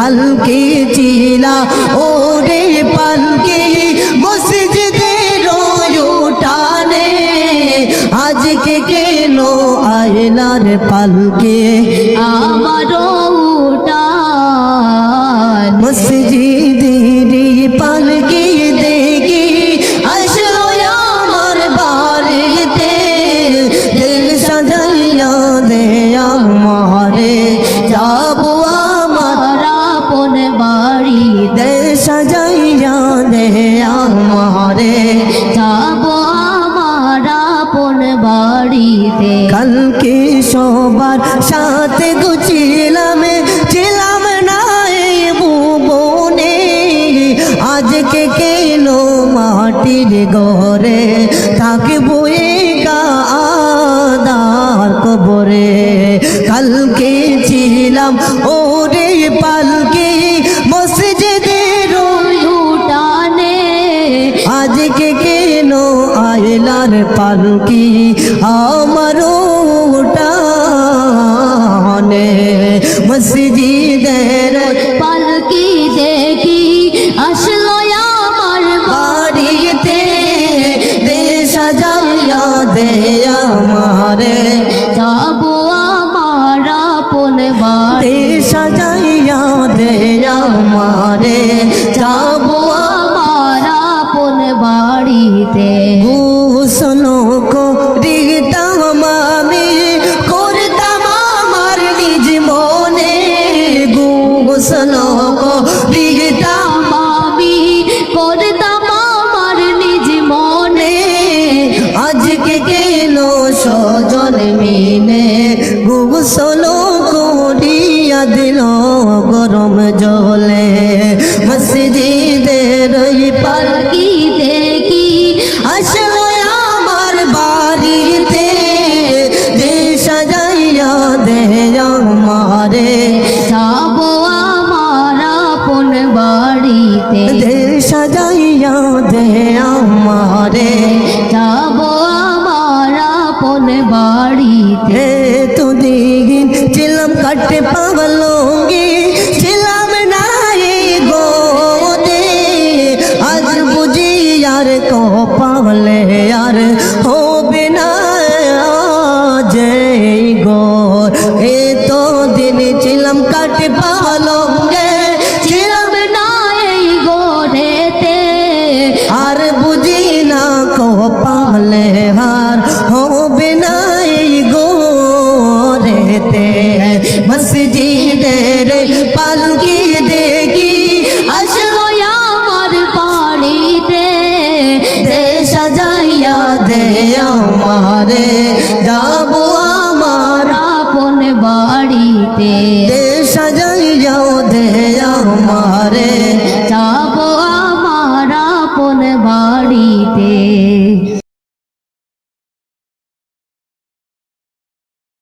কালকে চিলা ওরে পালকি মসজিদের উঠানে আজকে কেন আয়লার পালকি আমার উঠান মসজিদের পালকি দেখি আসলো আমার বাড়িতে দিল সাজাইয়া দে আমারে যাবো আমার আপন বাড়ি দিল সাজাইয়া দে আমারে যাব আমার আপন বাড়িতে কালকে সবার সাথে গুছিলাম ছিলাম না এই ভুবনে আজকে কেন মাটির ঘরে থাকবো একা আদার কবরে কালকে ছিলাম ওরে পালকি মসজিদের উঠানে আজকে কেন আয়লার পালকি আমার উঠানে মসজিদের পালকি দেখি আসলো আমার বাড়িতে দে সাজাইয়া দে আমারে যাব আমার আপন বাড়ি দে সাজাইয়া দে আমারে যাবো আমার আপন বাড়িতে গোসলো করিতাম আমি করতাম আমার নিজ মনে গোসলো করিতাম আমি করতাম আমার নিজ মনে আজকে কেন সজন মিলে গোসলো করিয়া দিল গরম জলে মসজিদের পালকি পালকি দেখি আসলো আমার বাড়িতে দে সাজাইয়া দে আমারে যাব আমার আপন বাড়িতে দে সাজাইয়া দে আমারে যাব আমার আপন বাড়িতে তো দিন ছিলাম কাটে পাগলঙ্গি ছিলাম না এই গোদে আজ বুঝি আর কপালে আর হবে না যে গো এ তো দিন ছিলাম কাটে পাগলঙ্গে ছিলাম না এই গোরেতে আর বুঝি না কপালে হার হবে না এই গোরেতে মসজিদের পালকি দেখি আসলো আমার বাড়িতে দে সাজাইয়া দে আমারে যাবো আমার আপন বাড়িতে দে সাজাইয়া দে আমারে